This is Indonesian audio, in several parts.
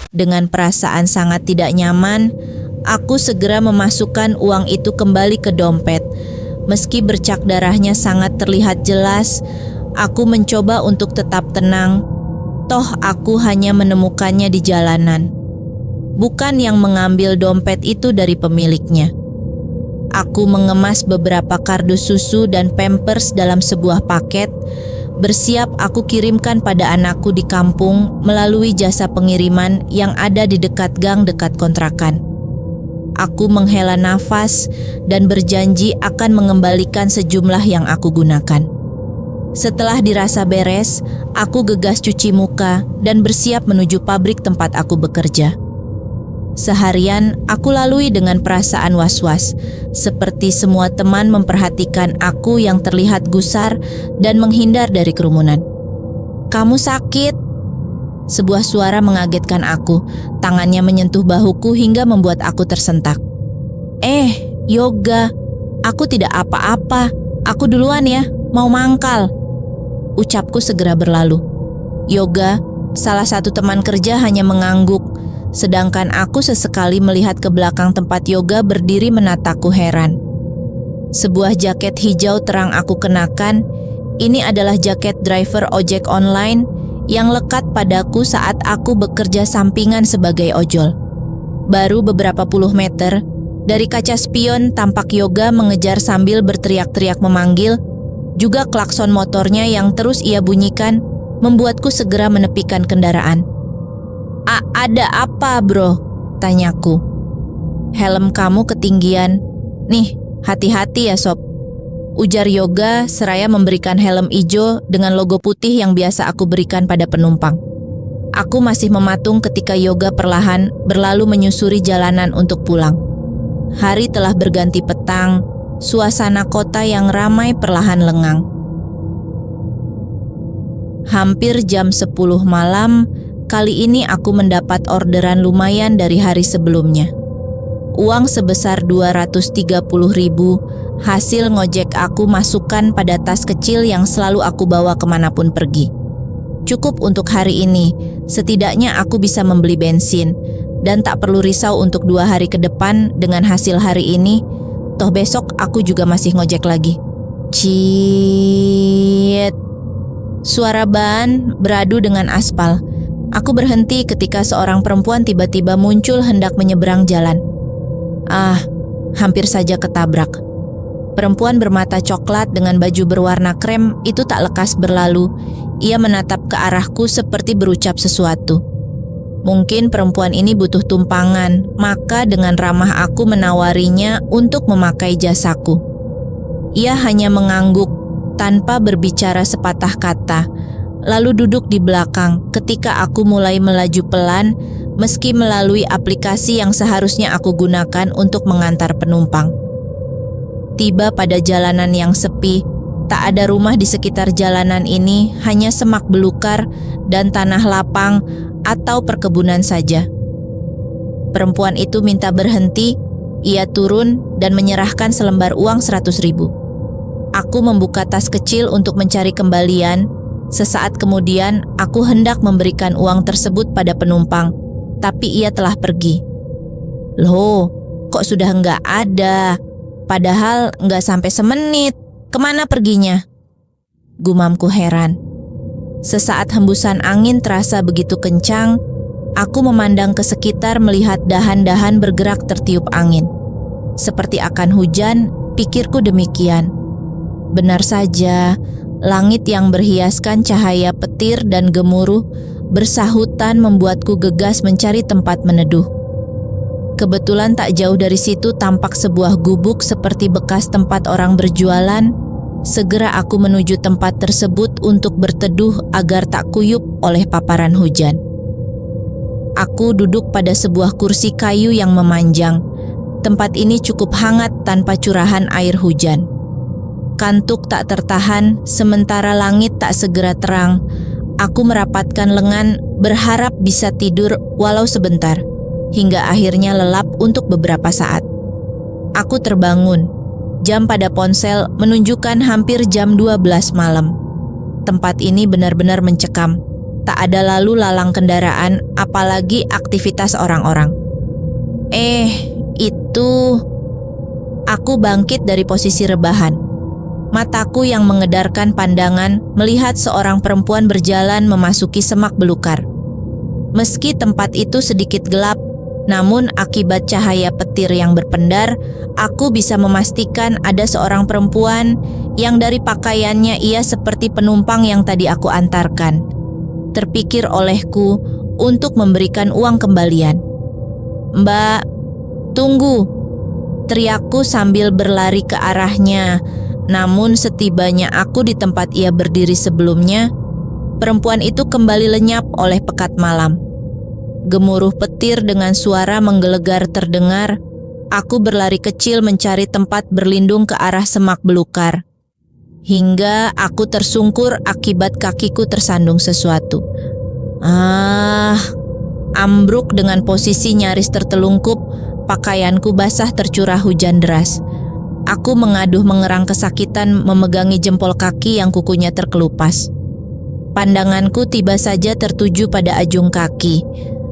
Dengan perasaan sangat tidak nyaman, aku segera memasukkan uang itu kembali ke dompet. Meski bercak darahnya sangat terlihat jelas, aku mencoba untuk tetap tenang. Toh aku hanya menemukannya di jalanan. Bukan yang mengambil dompet itu dari pemiliknya. Aku mengemas beberapa kardus susu dan pampers dalam sebuah paket, bersiap aku kirimkan pada anakku di kampung melalui jasa pengiriman yang ada di dekat gang dekat kontrakan. Aku menghela nafas dan berjanji akan mengembalikan sejumlah yang aku gunakan. Setelah dirasa beres, aku gegas cuci muka dan bersiap menuju pabrik tempat aku bekerja. Seharian aku lalui dengan perasaan was-was, seperti semua teman memperhatikan aku yang terlihat gusar dan menghindar dari kerumunan. "Kamu sakit?" Sebuah suara mengagetkan aku, tangannya menyentuh bahuku hingga membuat aku tersentak. Yoga, aku tidak apa-apa, aku duluan ya, mau mangkal." Ucapku segera berlalu. Yoga, salah satu teman kerja, hanya mengangguk, sedangkan aku sesekali melihat ke belakang tempat Yoga berdiri menataku heran. Sebuah jaket hijau terang aku kenakan. Ini adalah jaket driver ojek online yang lekat padaku saat aku bekerja sampingan sebagai ojol. Baru beberapa puluh meter, dari kaca spion tampak Yoga mengejar sambil berteriak-teriak memanggil. Juga klakson motornya yang terus ia bunyikan membuatku segera menepikan kendaraan. "Ada apa, bro?" tanyaku. "Helm kamu ketinggian. Nih, hati-hati ya sob," ujar Yoga seraya memberikan helm ijo dengan logo putih yang biasa aku berikan pada penumpang. Aku masih mematung ketika Yoga perlahan berlalu menyusuri jalanan untuk pulang. Hari telah berganti petang, suasana kota yang ramai perlahan lengang. Hampir jam 10 malam, kali ini aku mendapat orderan lumayan dari hari sebelumnya. Uang sebesar 230.000 hasil ngojek aku masukkan pada tas kecil yang selalu aku bawa kemanapun pergi. Cukup untuk hari ini, setidaknya aku bisa membeli bensin dan tak perlu risau untuk 2 hari ke depan dengan hasil hari ini. Toh besok aku juga masih ngojek lagi. Ciit. Suara ban beradu dengan aspal. Aku berhenti ketika seorang perempuan tiba-tiba muncul hendak menyeberang jalan. Hampir saja ketabrak. Perempuan bermata coklat dengan baju berwarna krem itu tak lekas berlalu. Ia menatap ke arahku seperti berucap sesuatu. Mungkin perempuan ini butuh tumpangan, maka dengan ramah aku menawarinya untuk memakai jasaku. Ia hanya mengangguk tanpa berbicara sepatah kata, lalu duduk di belakang ketika aku mulai melaju pelan meski melalui aplikasi yang seharusnya aku gunakan untuk mengantar penumpang. Tiba pada jalanan yang sepi, tak ada rumah di sekitar jalanan ini, hanya semak belukar dan tanah lapang atau perkebunan saja. Perempuan itu minta berhenti, ia turun dan menyerahkan selembar uang 100.000. Aku membuka tas kecil untuk mencari kembalian. Sesaat kemudian aku hendak memberikan uang tersebut pada penumpang, tapi ia telah pergi. "Loh, kok sudah nggak ada? Padahal nggak sampai semenit. Kemana perginya?" Gumamku heran. Sesaat hembusan angin terasa begitu kencang, aku memandang ke sekitar melihat dahan-dahan bergerak tertiup angin. Seperti akan hujan, pikirku demikian. Benar saja, langit yang berhiaskan cahaya petir dan gemuruh bersahutan membuatku gegas mencari tempat meneduh. Kebetulan tak jauh dari situ tampak sebuah gubuk seperti bekas tempat orang berjualan. Segera aku menuju tempat tersebut untuk berteduh agar tak kuyup oleh paparan hujan. Aku duduk pada sebuah kursi kayu yang memanjang. Tempat ini cukup hangat tanpa curahan air hujan. Kantuk tak tertahan sementara langit tak segera terang. Aku merapatkan lengan berharap bisa tidur walau sebentar, hingga akhirnya lelap untuk beberapa saat. Aku terbangun. Jam pada ponsel menunjukkan hampir jam 12 malam. Tempat ini benar-benar mencekam. tak ada lalu lalang kendaraan, apalagi aktivitas orang-orang. Itu... Aku bangkit dari posisi rebahan. Mataku yang mengedarkan pandangan melihat seorang perempuan berjalan memasuki semak belukar. Meski tempat itu sedikit gelap, namun akibat cahaya petir yang berpendar, aku bisa memastikan ada seorang perempuan yang dari pakaiannya ia seperti penumpang yang tadi aku antarkan. Terpikir olehku untuk memberikan uang kembalian. "Mbak, tunggu!" teriakku sambil berlari ke arahnya. Namun setibanya aku di tempat ia berdiri sebelumnya, perempuan itu kembali lenyap oleh pekat malam. Gemuruh petir dengan suara menggelegar terdengar. Aku berlari kecil mencari tempat berlindung ke arah semak belukar. Hingga aku tersungkur akibat kakiku tersandung sesuatu. Ambruk dengan posisi nyaris tertelungkup, pakaianku basah tercurah hujan deras. Aku mengaduh mengerang kesakitan memegangi jempol kaki yang kukunya terkelupas. Pandanganku tiba saja tertuju pada ajung kaki.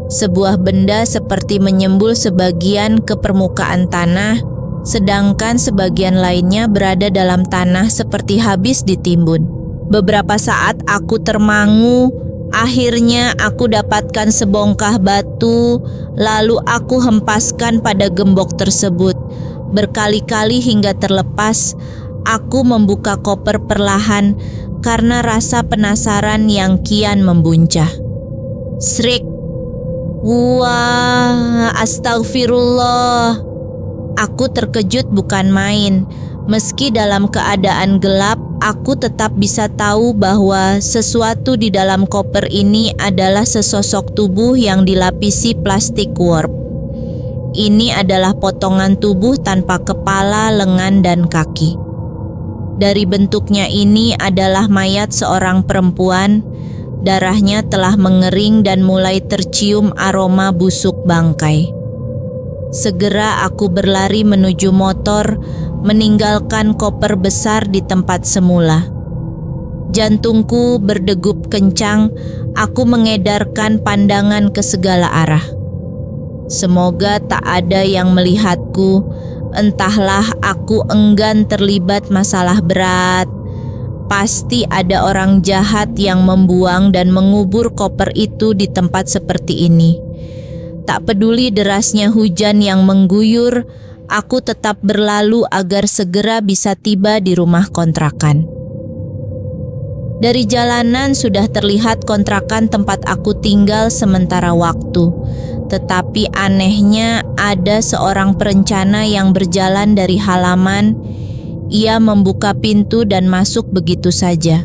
Sebuah benda seperti menyembul sebagian ke permukaan tanah, sedangkan sebagian lainnya berada dalam tanah seperti habis ditimbun. Beberapa saat aku termangu, akhirnya aku dapatkan sebongkah batu, lalu aku hempaskan pada gembok tersebut. Berkali-kali hingga terlepas, aku membuka koper perlahan karena rasa penasaran yang kian membuncah. Srik! Wah, astagfirullah. Aku terkejut bukan main. Meski dalam keadaan gelap, aku tetap bisa tahu bahwa sesuatu di dalam koper ini adalah sesosok tubuh yang dilapisi plastik warp. Ini adalah potongan tubuh tanpa kepala, lengan, dan kaki. Dari bentuknya ini adalah mayat seorang perempuan. Darahnya telah mengering dan mulai tercium aroma busuk bangkai. Segera aku berlari menuju motor, meninggalkan koper besar di tempat semula. Jantungku berdegup kencang, aku mengedarkan pandangan ke segala arah. Semoga tak ada yang melihatku, entahlah aku enggan terlibat masalah berat. Pasti ada orang jahat yang membuang dan mengubur koper itu di tempat seperti ini. Tak peduli derasnya hujan yang mengguyur, aku tetap berlalu agar segera bisa tiba di rumah kontrakan. Dari jalanan sudah terlihat kontrakan tempat aku tinggal sementara waktu. Tetapi anehnya ada seorang perencana yang berjalan dari halaman. Ia membuka pintu dan masuk begitu saja.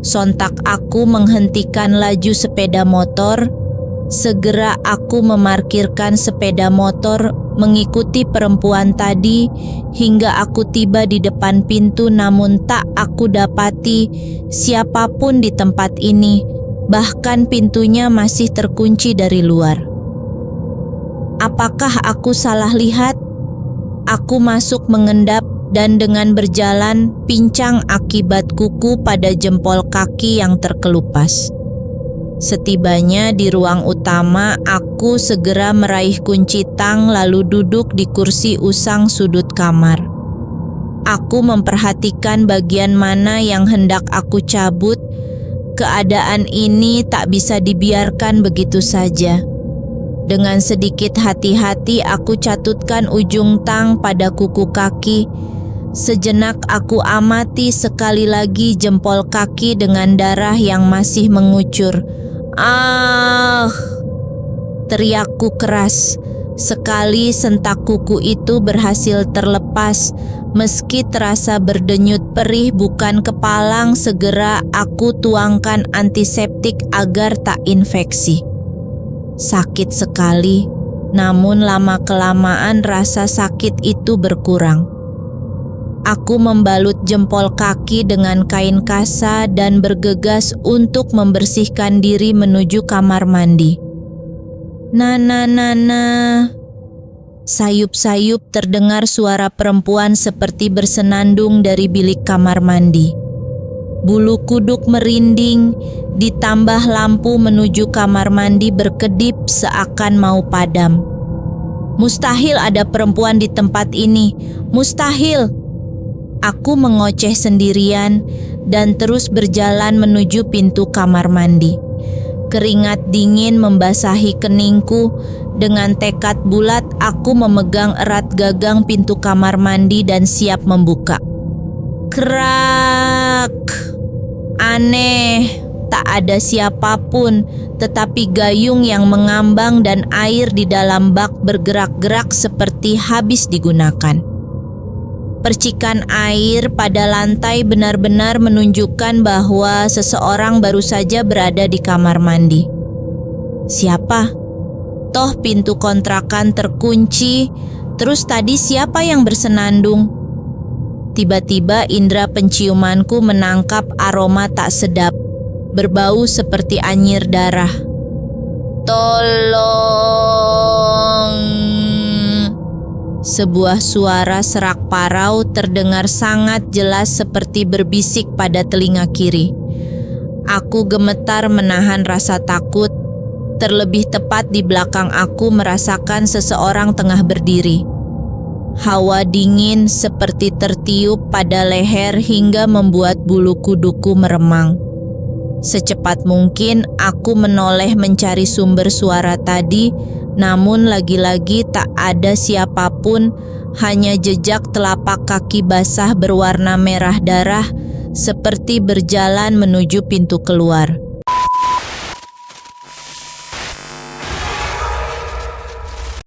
Sontak aku menghentikan laju sepeda motor. Segera aku memarkirkan sepeda motor mengikuti perempuan tadi hingga aku tiba di depan pintu, namun tak aku dapati siapapun di tempat ini. Bahkan pintunya masih terkunci dari luar. Apakah aku salah lihat? Aku masuk mengendap dan dengan berjalan pincang akibat kuku pada jempol kaki yang terkelupas. Setibanya di ruang utama, aku segera meraih kunci tang lalu duduk di kursi usang sudut kamar. Aku memperhatikan bagian mana yang hendak aku cabut. Keadaan ini tak bisa dibiarkan begitu saja. Dengan sedikit hati-hati aku catutkan ujung tang pada kuku kaki. Sejenak aku amati sekali lagi jempol kaki dengan darah yang masih mengucur. Teriakku keras. Sekali sentak kuku itu berhasil terlepas. Meski terasa berdenyut perih bukan kepalang, segera aku tuangkan antiseptik agar tak infeksi. Sakit sekali, namun lama-kelamaan rasa sakit itu berkurang. Aku membalut jempol kaki dengan kain kasa dan bergegas untuk membersihkan diri menuju kamar mandi. Nana. Sayup-sayup terdengar suara perempuan seperti bersenandung dari bilik kamar mandi. Bulu kuduk merinding, ditambah lampu menuju kamar mandi berkedip seakan mau padam. Mustahil ada perempuan di tempat ini, mustahil. Aku mengoceh sendirian dan terus berjalan menuju pintu kamar mandi. Keringat dingin membasahi keningku. Dengan tekad bulat aku memegang erat gagang pintu kamar mandi dan siap membuka. Krak! Aneh, tak ada siapapun, tetapi gayung yang mengambang dan air di dalam bak bergerak-gerak seperti habis digunakan. Percikan air pada lantai benar-benar menunjukkan bahwa seseorang baru saja berada di kamar mandi. Siapa? Toh pintu kontrakan terkunci, terus tadi siapa yang bersenandung? Tiba-tiba indera penciumanku menangkap aroma tak sedap, berbau seperti anyir darah. Tolong! Sebuah suara serak parau terdengar sangat jelas seperti berbisik pada telinga kiri. Aku gemetar menahan rasa takut. Terlebih tepat di belakang aku merasakan seseorang tengah berdiri. Hawa dingin seperti tertiup pada leher hingga membuat bulu kuduku meremang. Secepat mungkin aku menoleh mencari sumber suara tadi, namun lagi-lagi tak ada siapapun, hanya jejak telapak kaki basah berwarna merah darah seperti berjalan menuju pintu keluar.